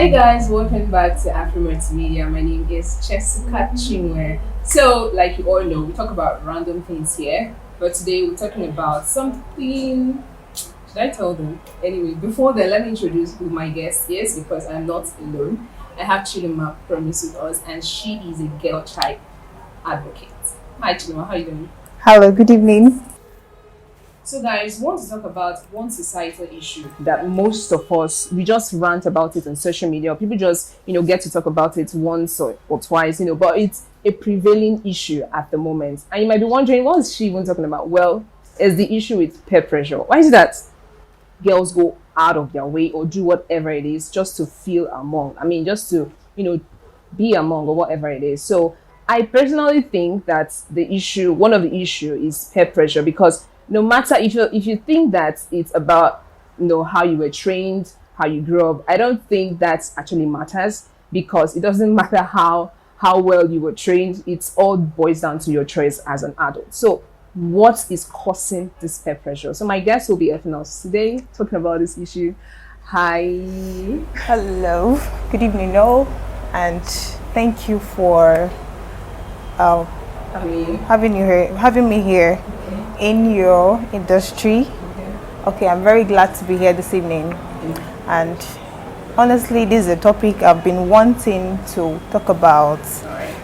Hey guys, welcome back to Afromet Media. My name is Jessica Chinwe. So, like you all know, we talk about random things here, but today we're talking about something. Should I tell them? Anyway, before then, let me introduce who my guest is because I'm not alone. I have Chidima Promise with us, and she is a girl child advocate. Hi, Chidima, how are you doing? Hello, good evening. So, guys, we want to talk about one societal issue that most of us we just rant about it on social media. People just get to talk about it once or twice, but it's a prevailing issue at the moment. And you might be wondering, what is she even talking about? Well, it's the issue with peer pressure. Why is it that girls go out of their way or do whatever it is just to feel among? I mean, just to be among or whatever it is. So I personally think that one of the issue is peer pressure because no matter if you think that it's about how you were trained, how you grew up, I don't think that actually matters because it doesn't matter how well you were trained. It's all boils down to your choice as an adult. So what is causing this peer pressure? So my guest will be helping us today talking about this issue. Hi. Hello, good evening, all, and thank you for uh, I mean, having me here in your industry. Okay, I'm very glad to be here this evening, and honestly, this is a topic I've been wanting to talk about.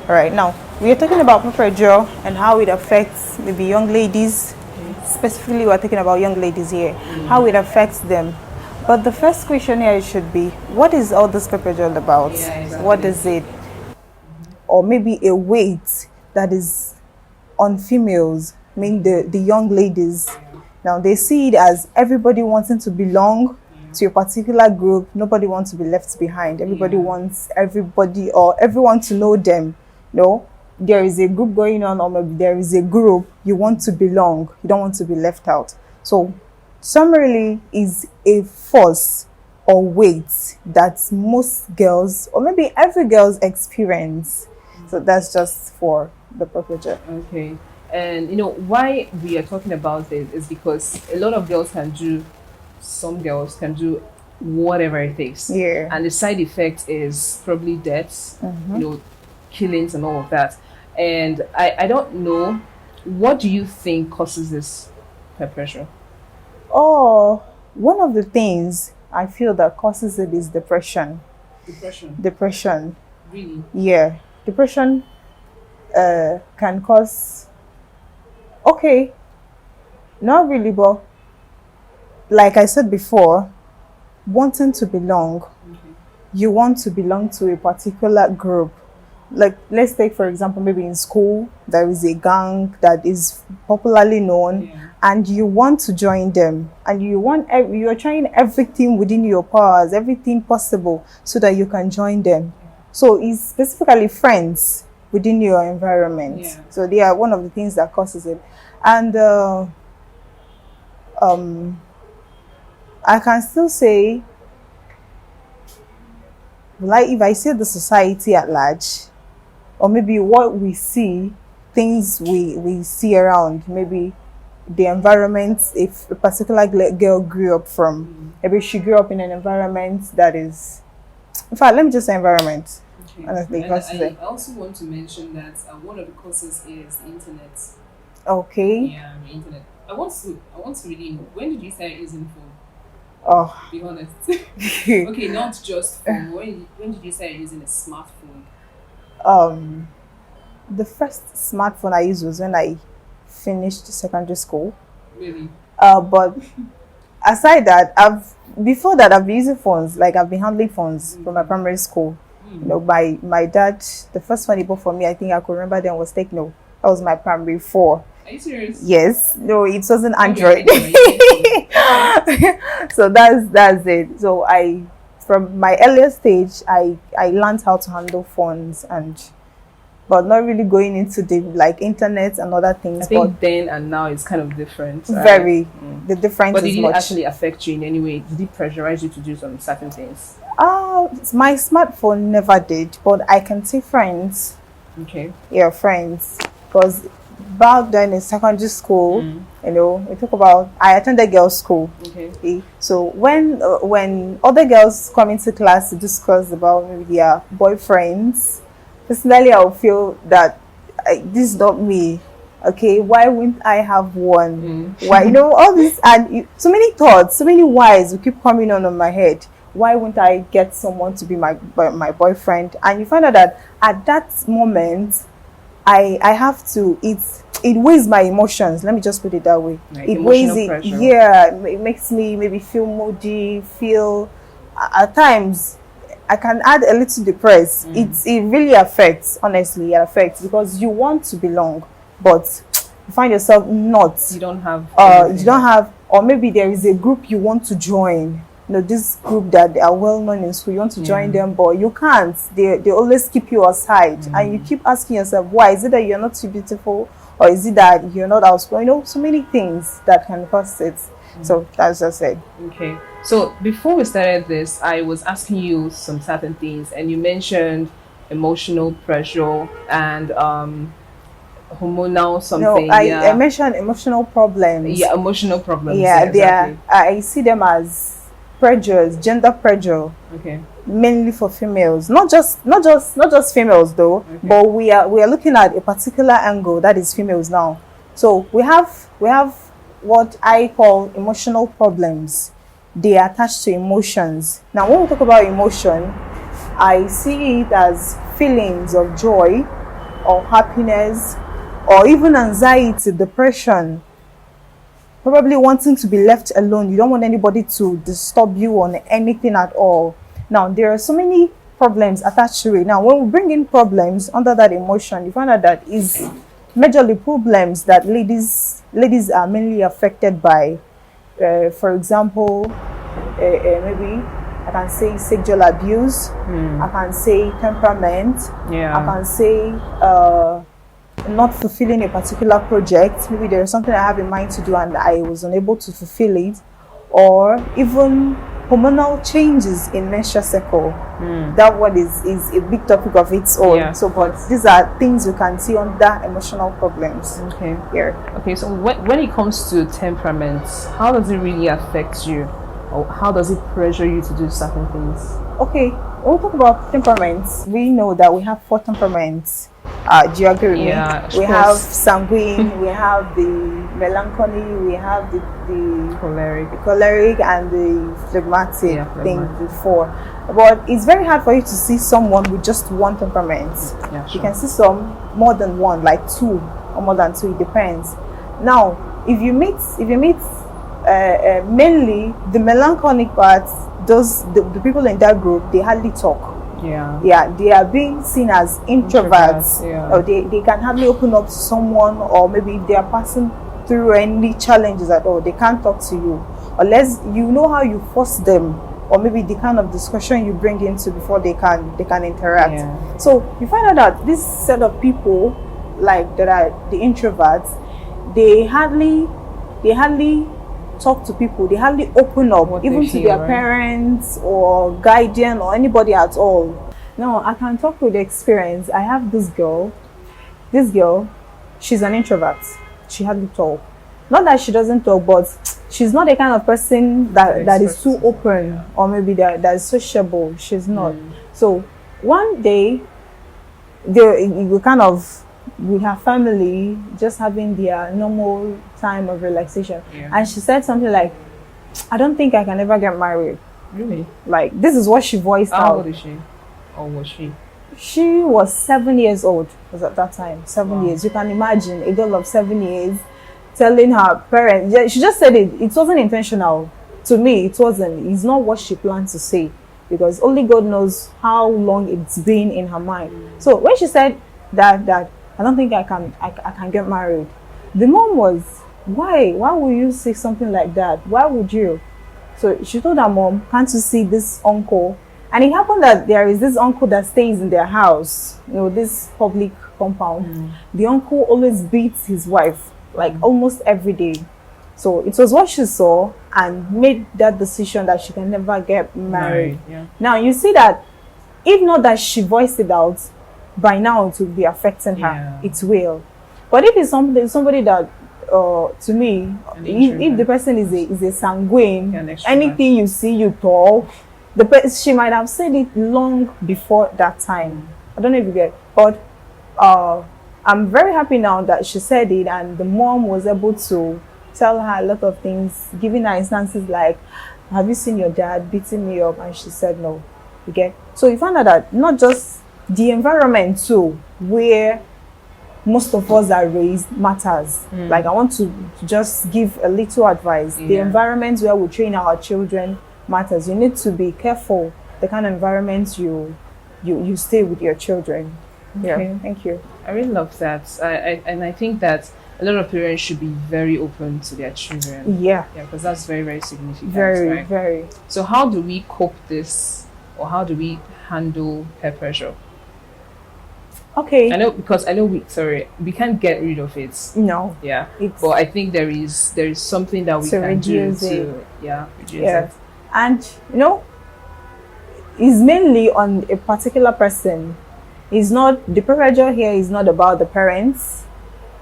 All right, now we are talking about peer pressure and how it affects maybe young ladies. Specifically, we're talking about young ladies here, how it affects them. But the first question here should be, what is all this peer pressure all about? Yeah, exactly. What is it? Or maybe a weight that is on females, I mean the young ladies. Now they see it as everybody wanting to belong to a particular group. Nobody wants to be left behind. Everybody wants everybody or everyone to know them. No, there is a group going on, or maybe there is a group you want to belong. You don't want to be left out. So summarily is a force or weight that most girls or maybe every girl's experience. So that's just for the purpose. Okay. And why we are talking about it is because a lot of girls can do, some girls can do whatever it takes. Yeah. And the side effect is probably deaths, killings and all of that. And I don't know, what do you think causes this peer pressure? Oh, one of the things I feel that causes it is depression. Depression. Depression. Really? Yeah. Depression can cause, okay, not really, but like I said before, wanting to belong. You want to belong to a particular group. Like, let's take, for example, maybe in school, there is a gang that is popularly known, and you want to join them, and you're trying everything within your powers, everything possible, so that you can join them. So it's specifically friends within your environment. Yeah. So they are one of the things that causes it. And I can still say, like, if I say the society at large, or maybe what we see, things we see around, maybe the environment, if a particular girl grew up from, maybe she grew up in an environment that is, in fact, let me just say environment. Okay. Honestly, And because I also want to mention that one of the causes is the internet. okay. Yeah, the internet. I want to really know, when did you start using phone? Oh, Be honest. Okay, not just phone. When did you start using a smartphone? the first smartphone I used was when I finished secondary school. Really? But aside that, before that I've been using phones. Like, I've been handling phones from my primary school. My dad, the first phone he bought for me, I think I could remember then, was Techno. That was my primary 4. Are you serious? Yes, no, it wasn't Android. Okay. So that's it. So from my earliest stage, I learned how to handle phones, but not really going into the like internet and other things. I think then and now it's kind of different. Right? Very, the difference But is did it much. actually affect you in any way? Did it pressurize you to do some certain things? My smartphone never did, but I can see friends. Okay. Yeah, friends, because back then in secondary school, you know, we talk about, I attended girls' school. Okay. So when other girls come into class to discuss about maybe their boyfriends, personally, I would feel that this is not me. Okay, why wouldn't I have one? Why, you know, all this, and so many thoughts, so many whys will keep coming on my head. Why wouldn't I get someone to be my boyfriend? And you find out that at that moment, I have to, it weighs my emotions. Let me just put it that way. Like it weighs it. Pressure. Yeah, it makes me maybe feel moody, feel at times I can add a little depressed. It really affects, honestly, it affects, because you want to belong, but you find yourself not. You don't have. You don't have, or maybe there is a group you want to join. You know, this group that they are well known in school, you want to join them, but you can't. They always keep you aside, and you keep asking yourself, why? Is it that you're not too beautiful, or is it that you're not outspoken? You know, so many things that can cause it. So that's just it. Okay. So before we started this, I was asking you some certain things, and you mentioned emotional pressure and hormonal something. No, I mentioned emotional problems. Yeah, emotional problems. Yeah, exactly. I see them as pressures, gender pressure. Okay. Mainly for females, not just females though, but we are looking at a particular angle that is females now. So we have what I call emotional problems. They are attached to emotions. Now when we talk about emotion, I see it as feelings of joy or happiness or even anxiety, depression, probably wanting to be left alone. You don't want anybody to disturb you on anything at all. Now, there are so many problems attached to it. Now, when we bring in problems under that emotion, you find out that is majorly problems that ladies are mainly affected by. For example, maybe I can say sexual abuse. I can say temperament. I can say not fulfilling a particular project. Maybe there is something I have in mind to do and I was unable to fulfill it, or even hormonal changes in menstrual cycle. That one is a big topic of its own. So, but these are things you can see under emotional problems. Okay. Here. Okay. So when it comes to temperaments, how does it really affect you, or how does it pressure you to do certain things? Okay. When we talk about temperaments, we know that we have 4 temperaments. Do you agree with me? We have sanguine, we have the melancholy, we have the choleric and the phlegmatic thing before. But it's very hard for you to see someone with just one temperament. You can see some more than one, like 2 or more than 2, it depends. Now, if you meet mainly the melancholic parts, the people in that group, they hardly talk. They are being seen as introverts. Or they can hardly open up to someone, or maybe if they are passing through any challenges at all, they can't talk to you unless you know how you force them, or maybe the kind of discussion you bring into before they can interact. So you find out that this set of people, like that are the introverts, they hardly talk to people, they hardly open up even to their parents or guardian or anybody at all. No, I can talk with experience. I have this girl, she's an introvert. She hardly talk. Not that she doesn't talk, but she's not the kind of person that is too open, or maybe that is sociable. She's not. So one day, we kind of, with her family, just having their normal time of relaxation, and she said something like, I don't think I can ever get married. Really? Like, this is what she voiced out. How old is she? Or was she? She was 7 years old. Was at that time 7 years. You can imagine a girl of 7 years telling her parents. She just said it. It wasn't intentional. To me, it wasn't. It's not what she planned to say, because only God knows how long it's been in her mind. So when she said that I don't think I can get married, the mom was, why would you say something like that? Why would you? So she told her mom, can't you see this uncle? And it happened that there is this uncle that stays in their house, you know, this public compound. The uncle always beats his wife, like almost every day. So it was what she saw and made that decision that she can never get married. Now you see that if not that she voiced it out, by now it will be affecting her. It will. But if it's somebody that, to me, An if the introvert. person is a sanguine, Yeah, an extrovert. anything you see, you talk. She might have said it long before that time. I don't know if you get, but I'm very happy now that she said it, and the mom was able to tell her a lot of things, giving her instances like, "Have you seen your dad beating me up?" And she said no. You get, so you find out that not just the environment too, where most of us are raised, matters. Like, I want to just give a little advice. The Yeah. environment where we train our children matters. You need to be careful the kind of environment you stay with your children. Okay. Yeah, thank you. I really love that. I think that a lot of parents should be very open to their children. Yeah, Yeah, because that's very, very significant. very, right? very. So how do we cope this, or how do we handle peer pressure? Okay. I know, because I know we can't get rid of it. No, Yeah. it's But I think there is something that we To can do reduce it. to reduce Yeah. it. and it's mainly on a particular person. It's not, the pressure here is not about the parents.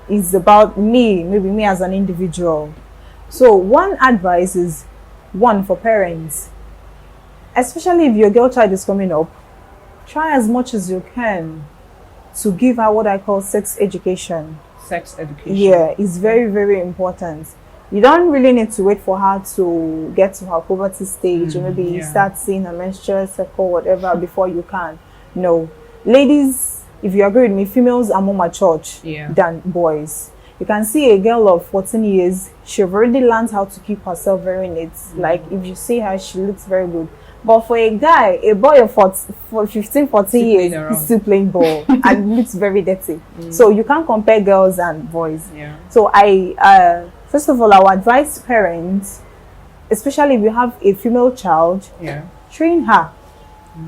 It's about me, maybe me as an individual. So one advice is, one, for parents, especially if your girl child is coming up, try as much as you can to give her what I call sex education. Sex education. Yeah, it's very, very important. You don't really need to wait for her to get to her puberty stage, or maybe yeah. start seeing her menstrual cycle, whatever, before you can. No. Ladies, if you agree with me, females are more matured Yeah. than boys. You can see a girl of 14 years, she's already learned how to keep herself very neat. Like, if you see her, she looks very good. But for a guy, a boy of 15, 14 Still playing years, around. is still playing ball and looks very dirty. So you can't compare girls and boys. Yeah. So first of all, I would advise parents, especially if you have a female child, Yeah. train her,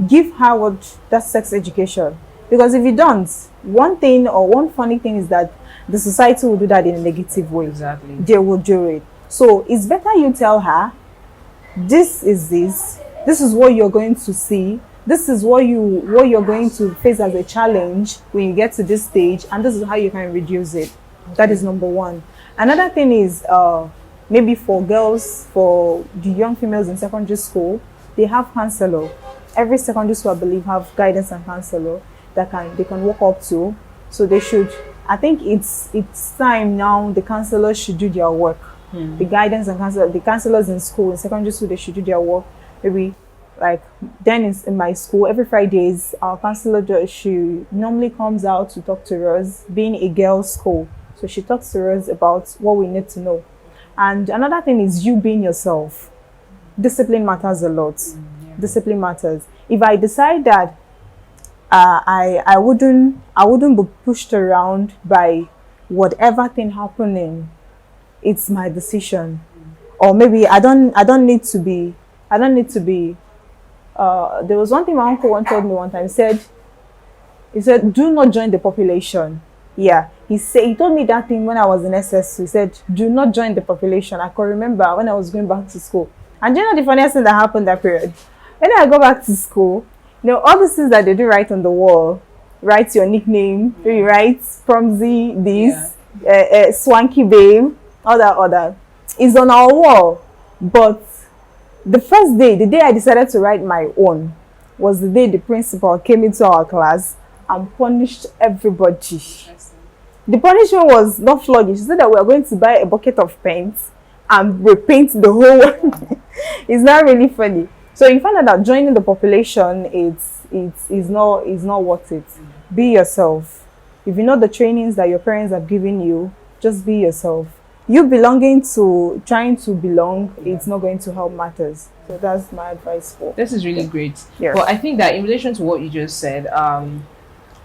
give her that sex education. Because if you don't, one thing or one funny thing is that the society will do that in a negative way. Exactly. They will do it. So it's better you tell her, this is what you're going to see. This is what you're going to face as a challenge when you get to this stage, and this is how you can reduce it. That is number one. Another thing is, maybe for girls, for the young females in secondary school, they have counselor. Every secondary school, I believe, have guidance and counselor that they can walk up to. So they should. I think it's time now. The counselors should do their work. The guidance and the counselors in school, in secondary school, they should do their work. Maybe like then in my school, every Fridays, our counselor, she normally comes out to talk to us, being a girls' school. So she talks to us about what we need to know. And another thing is you being yourself. Discipline matters a lot. Discipline matters. If I decide that I wouldn't be pushed around by whatever thing happening, it's my decision. Or maybe I don't need to be there was one thing my uncle once told me one time. He said, do not join the population. Yeah. He told me that thing when I was in SS. He said, do not join the population. I can remember when I was going back to school. And do you know the funniest thing that happened that period? When I go back to school, all the things that they do write on the wall, write your nickname, you write Promzy, this, Swanky Babe, all that, is on our wall. But the first day, the day I decided to write my own, was the day the principal came into our class and punished everybody. The punishment was not flogging. She said that we are going to buy a bucket of paint and repaint the whole one. It's not really funny. So you find out that joining the population is not worth it. Be yourself. If you know the trainings that your parents have given you, just be yourself. You trying to belong, it's not going to help matters. So that's my advice for. This is really great. Yeah. Well, I think that in relation to what you just said,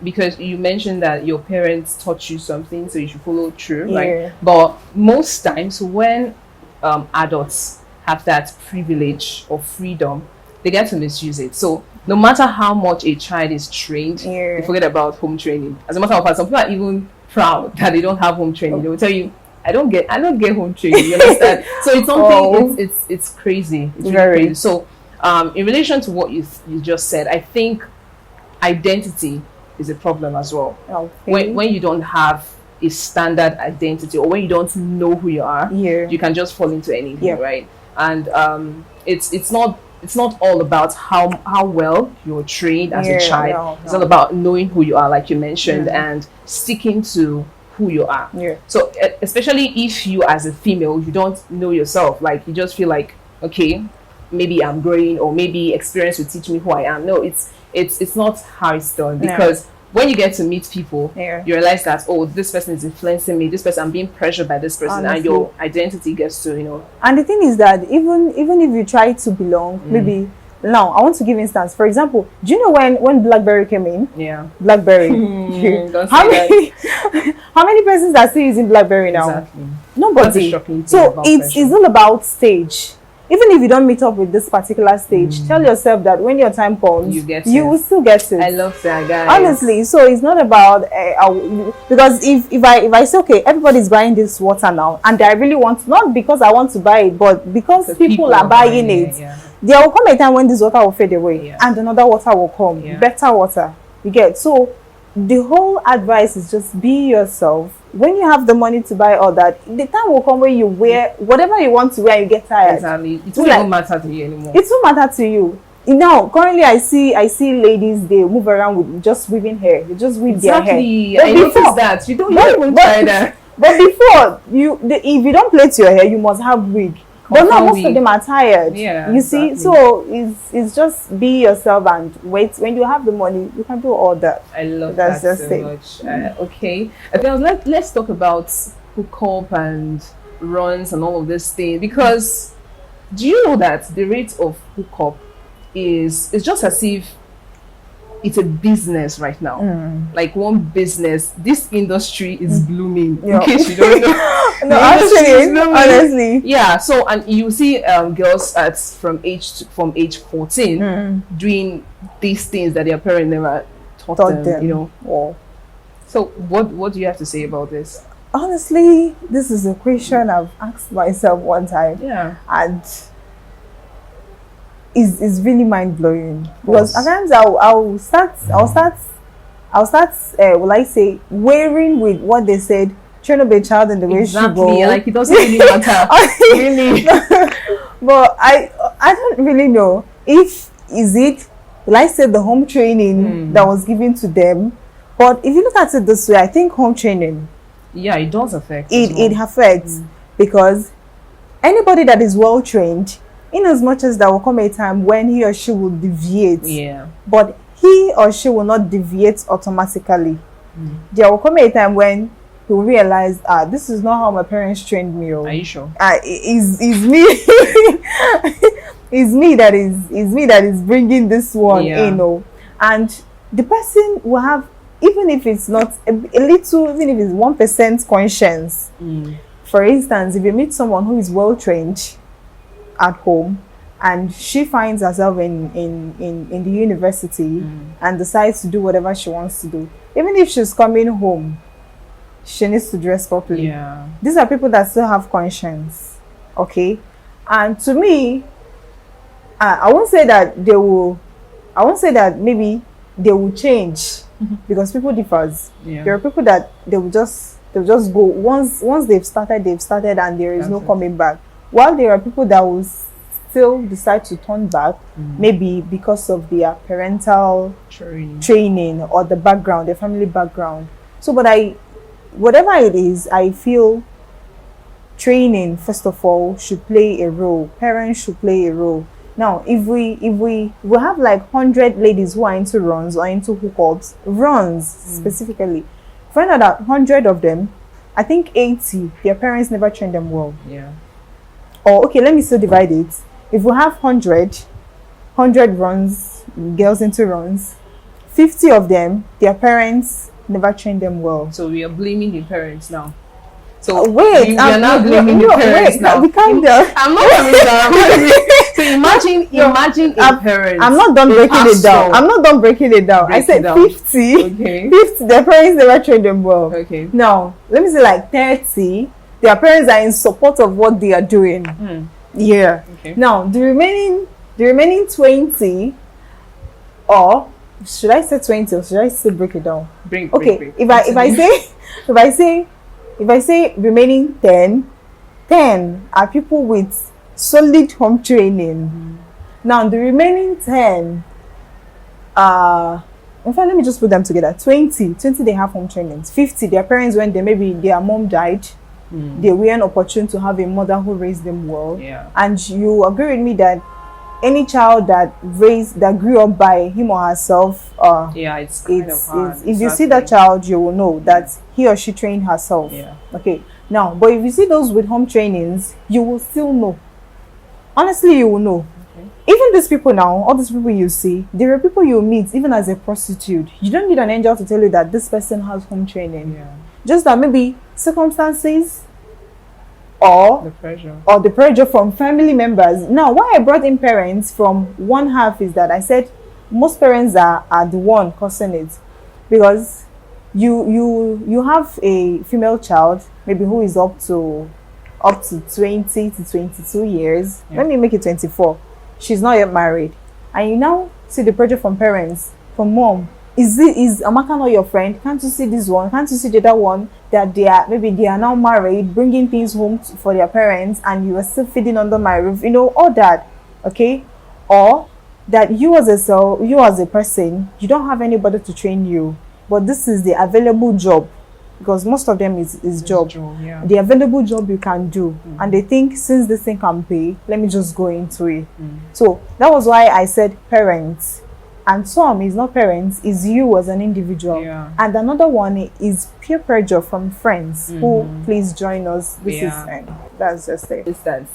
because you mentioned that your parents taught you something, so you should follow through, Yeah. right? But most times when adults have that privilege or freedom, they get to misuse it. So no matter how much a child is trained, Yeah. they forget about home training. As a matter of fact, some people are even proud that they don't have home training. They will tell you, I don't get home training. You understand? So it's something. It's crazy. It's really Very. crazy. So in relation to what you just said, I think identity is a problem as well. Okay. When you don't have a standard identity, or when you don't know who you are, Yeah. you can just fall into anything, Yeah. right? And it's not all about how well you're trained as a Yeah, child. no, It's no. all about knowing who you are, like you mentioned, Yeah. and sticking to who you are. Yeah. So especially if you as a female, you don't know yourself, like you just feel like, okay, maybe I'm growing, or maybe experience will teach me who I am. No, it's not how it's done, No. because when you get to meet people, Yeah. you realize that, oh, this person is influencing me, this person, I'm being pressured by this person, and Honestly. your identity gets to, And the thing is that even if you try to belong, maybe now I want to give instance. For example, do you know when BlackBerry came in? yeah. BlackBerry. Don't How say many how many persons are still using BlackBerry now? Exactly. That's Nobody. the shocking thing So about it's pressure. all about stage. Even if you don't meet up with this particular stage, tell yourself that when your time comes, You get you it. will still get it. I love that, guys. Honestly, so it's not about because if I say, okay, everybody's buying this water now, and I really want, not because I want to buy it, but because The people are buying it, yeah. there will come a time when this water will fade away, Yeah. and another water will come, Yeah. better water. You get? So the whole advice is just be yourself. When you have the money to buy all that, the time will come when you wear whatever you want to wear, you get tired. Exactly. It It's won't like- even matter to you anymore. It won't matter to you. Now, currently, I see ladies, they move around with just weaving hair. They just weave their hair. Exactly. But I before- noticed that. You don't but- even but- try that. But before, if you don't plait your hair, you must have wig. But now Confirm most wig. of them are tired. Yeah, You see, exactly. so it's just be yourself and wait. When you have the money, you can do all that. I love That's that just so it. much. Okay. Now let's talk about hookup and runs and all of this thing, because do you know that the rate of hookup is just as if it's a business right now. Like one business, this industry is blooming. Yeah. In case you don't know. No, The industry is actually, blooming. honestly, Yeah, so and you see girls from age 14 doing these things that their parents never taught Taught them, them. Wow. So what do you have to say about this? Honestly, this is a question I've asked myself one time, Yeah. and is really mind blowing, because Yes. at times I'll start will I say wearing with what they said, train up a child in the way she Exactly. go. Like it doesn't really matter. Really. But I don't really know if will I say the home training that was given to them. But if you look at it this way, I think home training Yeah, it does affect. as well. it affects, because anybody that is well trained, in as much as there will come a time when he or she will deviate, Yeah. but he or she will not deviate automatically. There will come a time when he will realize, this is not how my parents trained me. Are you sure? Is me is me that is bringing this one Yeah. in. And the person will have, even if it's not a little, even if it's 1% conscience. For instance, if you meet someone who is well trained at home, and she finds herself in the university and decides to do whatever she wants to do, even if she's coming home, she needs to dress properly. Yeah. These are people that still have conscience, okay? And to me, I won't say that maybe they will change, because people differs. Yeah. There are people that they'll just go once they've started, and there is no That's it. coming back. While there are people that will still decide to turn back, maybe because of their parental training or the background, their family background. So, but whatever it is, I feel training, first of all, should play a role. Parents should play a role. Now, if we have like 100 ladies who are into runs or into hookups, specifically, find out that 100 of them, I think 80, their parents never trained them well. Yeah. Or okay, let me still divide it. If we have 100 runs, girls into runs, 50 of them, their parents never trained them well. So we are blaming the parents now. So Wait, we are now blaming the parents now. we can't. I'm not coming down. So imagine a parent. I'm not done breaking it down. asshole. I'm not done breaking it down. Break I said it down. 50. Okay. 50, their parents never trained them well. Okay. Now, let me say like 30, their parents are in support of what they are doing. Yeah. Okay. Now, the remaining 20, or should I say 20 or should I still break it down? Break. Okay, break. if I say if I say remaining 10, 10 are people with solid home training. Now the remaining 10 in fact, let me just put them together. 20 they have home trainings. 50 their parents, when maybe their mom died, they were an opportunity to have a mother who raised them well. And you agree with me that any child that grew up by him or herself, it's kind of hard. If you see that child, you will know that he or she trained herself. Okay. Now, but if you see those with home trainings, you will still know. Honestly, you will know. Even these people now, all these people you see, there are people you meet even as a prostitute. You don't need an angel to tell you that this person has home training. Just that maybe circumstances or the pressure from family members. Now, why I brought in parents from one half is that I said most parents are the one causing it, because you have a female child maybe who is up to 20 to 22 years. Let me make it 24. She's not yet married, and you now see the pressure from parents, from mom. Is Amaka not your friend? Can't you see this one? Can't you see the other one? That they are now married, bringing things home for their parents, and you are still feeding under my roof. You know, all that. Okay, or that you as a person, you don't have anybody to train you, but this is the available job, because most of them is job. The available job you can do, and they think since this thing can pay, let me just go into it. So that was why I said parents. And some is not parents, is you as an individual. And another one is peer pressure from friends who please join us. That's just it. Instance,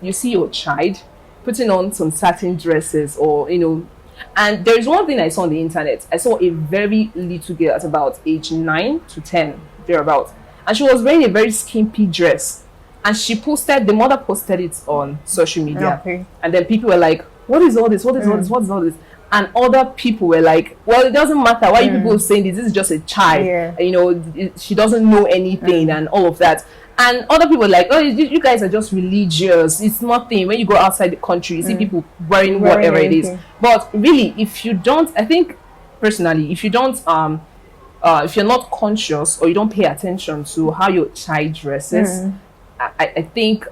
you see your child putting on some certain dresses, or and there is one thing I saw on the internet. I saw a very little girl at about age 9 to 10 thereabouts, and she was wearing a very skimpy dress, and the mother posted it on social media, and then people were like, what is all this, what is all this, what is all this? And other people were like, well, it doesn't matter why you people saying this is just a child, she doesn't know anything, and all of that. And other people were like, oh, you guys are just religious, it's nothing. When you go outside the country, you see people wearing whatever it is. But really, if you don't, I think personally, if you don't if you're not conscious, or you don't pay attention to how your child dresses, I think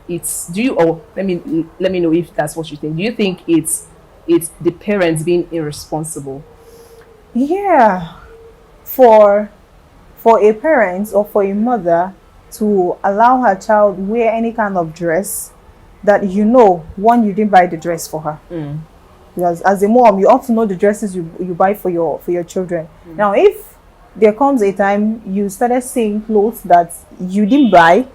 it's let me know if that's what you think. Do you think it's the parents being irresponsible? For a parent or for a mother to allow her child wear any kind of dress that one, you didn't buy the dress for her, because as a mom you ought to know the dresses you buy for your children. Now, if there comes a time you started seeing clothes that you didn't buy,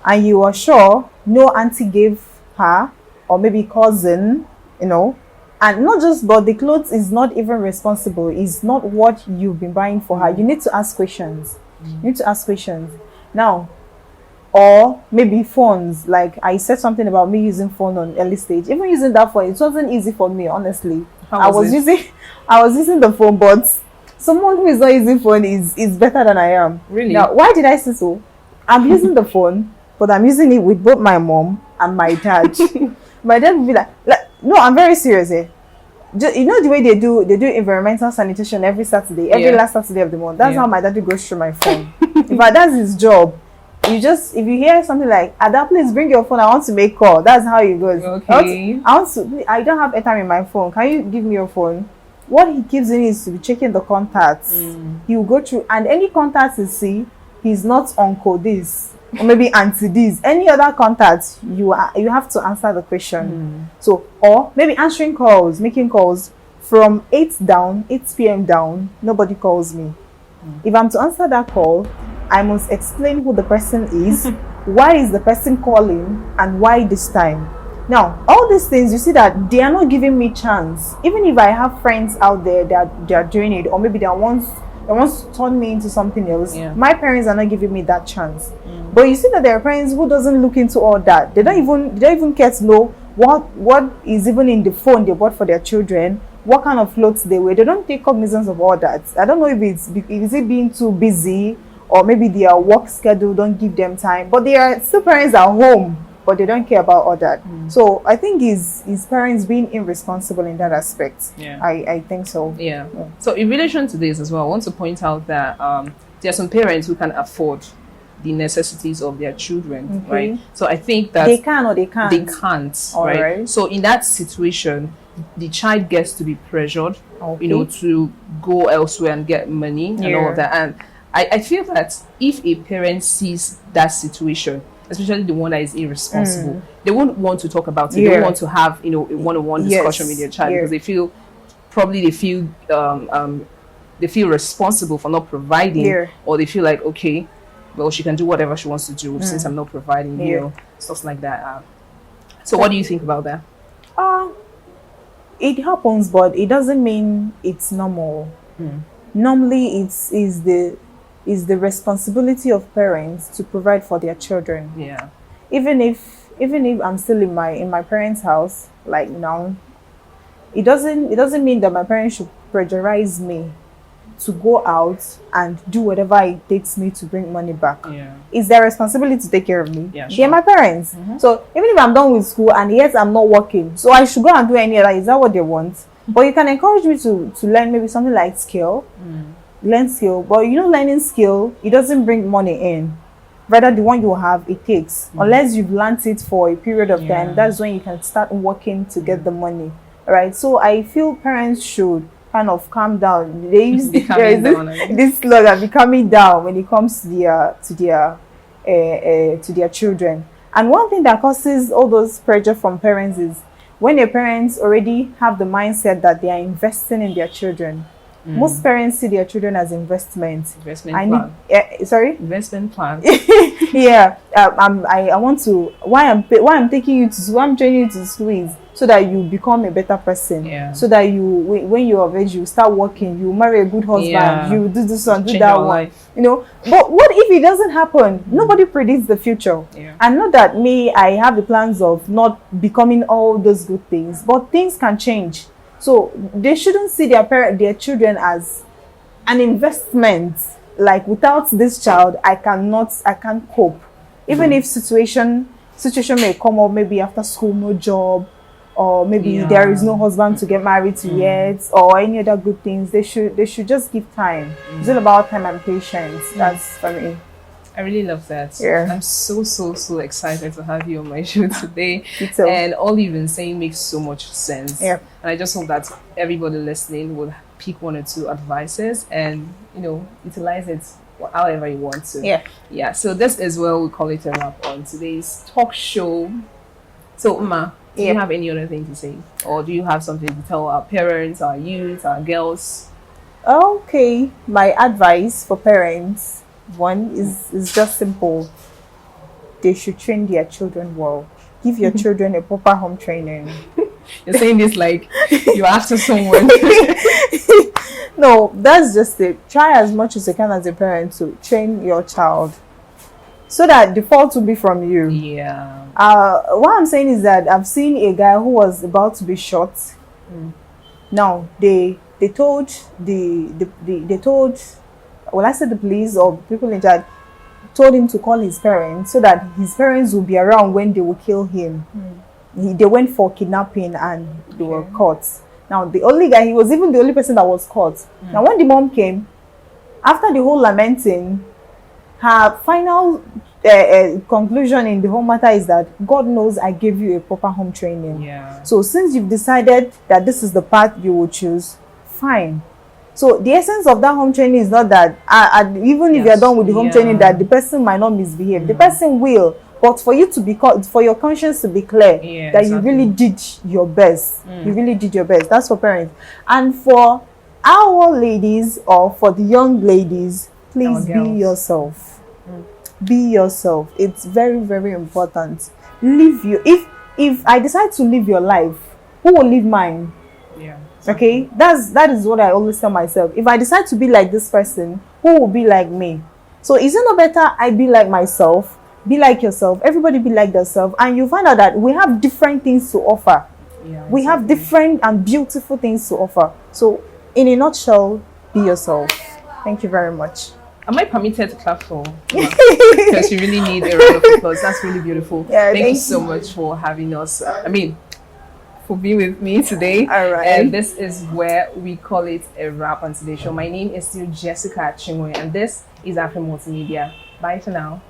and you are sure no auntie gave her, or maybe cousin, and not just, but the clothes is not even responsible, is not what you've been buying for her, you need to ask questions. Now, or maybe phones, like I said something about me using phone on early stage. Even using that phone, it wasn't easy for me, honestly. I was using the phone, but someone who is not using phone is better than I am. Really? Now, why did I say so? I'm using the phone, but I'm using it with both my mom and my dad. My dad would be like, no, I'm very serious here. You know the way they do environmental sanitation every Saturday, last Saturday of the month. That's how my daddy goes through my phone. In fact, that's his job. If you hear something like, Ada, please bring your phone, I want to make call. That's how it goes. Okay. I don't have airtime in my phone. Can you give me your phone? What he keeps doing is to be checking the contacts. He will go through, and any contacts you see, he's not uncle this, or maybe auntie this. Any other contacts, you have to answer the question. So, or maybe answering calls, making calls from 8 p.m. down, nobody calls me. If I'm to answer that call, I must explain who the person is, why is the person calling, and why this time. Now, all these things, you see that they are not giving me chance. Even if I have friends out there that they are doing it, or maybe they wants to turn me into something else, my parents are not giving me that chance. But you see that there are parents who doesn't look into all that. They don't even care to know what is even in the phone they bought for their children, what kind of clothes they wear. They don't take cognizance of all that. I don't know if is it being too busy, or maybe their work schedule don't give them time. But they are still parents at home, but they don't care about all that. So I think his parents being irresponsible in that aspect. I think so. So in relation to this as well, I want to point out that there are some parents who can afford the necessities of their children, Okay. right? So I think that They can or they can't. they can't, All right? right. So in that situation, the child gets to be pressured, Okay. to go elsewhere and get money and all Yeah. of that. And I feel that if a parent sees that situation, especially the one that is irresponsible, they won't want to talk about it. They Yeah. don't want to have, a one-on-one discussion Yes. with their child Yeah. because they feel responsible for not providing, Yeah. or they feel like, okay, well, she can do whatever she wants to do since I'm not providing, Yeah. stuff like that. So what do you think about that? It happens, but it doesn't mean it's normal. Normally, is the responsibility of parents to provide for their children. Yeah. Even if I'm still in my parents' house, like now, it doesn't mean that my parents should pressurize me to go out and do whatever it takes me to bring money back. Yeah. It's their responsibility to take care of me. Yeah, They're sure. my parents. So even if I'm done with school and yet I'm not working, so I should go and do any other. Is that what they want? But you can encourage me to learn maybe something like skill, learn skill. But learning skill, it doesn't bring money in. Rather, the one you have, it takes. Unless you've learned it for a period of Yeah. time, that's when you can start working to get the money. All right. So I feel parents should kind of calm down. They use Be there calming is down, this slogan, be calming down when it comes to their children. And one thing that causes all those pressure from parents is when their parents already have the mindset that they are investing in their children. Most parents see their children as investment. Investment I plan. need sorry. Investment plan. Yeah, I want to. Why I'm taking you to school, why I'm training you to school is so that you become a better person. Yeah. So that when you're of age, you start working, you marry a good husband, Yeah. you do this one, do Change that your one. life. But what if it doesn't happen? Nobody predicts the future. Yeah. And not that I have the plans of not becoming all those good things, but things can change. So they shouldn't see their children as an investment. Like, without this child, I can't cope. Even if situation may come up, maybe after school, no job, or maybe there is no husband to get married to yet, or any other good things. They should just give time. It's all about time and patience. That's for me. I really love that. Yeah. I'm so excited to have you on my show today. Me too. And all you've been saying makes so much sense. Yeah. And I just hope that everybody listening will pick one or two advices and, utilize it however you want to. Yeah. Yeah. So this is where we call it a wrap on today's talk show. So, Uma, do you have any other thing to say? Or do you have something to tell our parents, our youth, our girls? Okay, my advice for parents, one is just simple. They should train their children well. Give your children a proper home training. You're saying this like you're after someone. No, that's just it. Try as much as you can as a parent to train your child so that the fault will be from you. Yeah. What I'm saying is that I've seen a guy who was about to be shot. Now they told they told, well, I said the police or people in charge told him to call his parents so that his parents will be around when they will kill him. They went for kidnapping and they were caught. Now the only guy, he was even the only person that was caught. Now when the mom came, after the whole lamenting, her final conclusion in the whole matter is that God knows I gave you a proper home training. Yeah. So since you've decided that this is the path you will choose, fine. So the essence of that home training is not that even if you're done with the home training, that the person might not misbehave. The person will, but for you to be for your conscience to be clear that you really did your best. You really did your best. That's for parents. And for our ladies or for the young ladies, please be yourself. Be yourself. It's very, very important. Live you. If I decide to live your life, who will live mine? Yeah. Okay, that is what I always tell myself. If I decide to be like this person, who will be like me? So is it not better I be like myself, be like yourself, everybody be like themselves, and you find out that we have different things to offer. Yeah, we have different and beautiful things to offer. So in a nutshell, be yourself. Thank you very much. Am I permitted to clap for? Because you really need a round of applause. That's really beautiful. Yeah, thank you so much for having us. For being with me today. All right. And this is where we call it a wrap on today's show. My name is still Jessica Chinwe, and this is Afro Multimedia. Bye for now.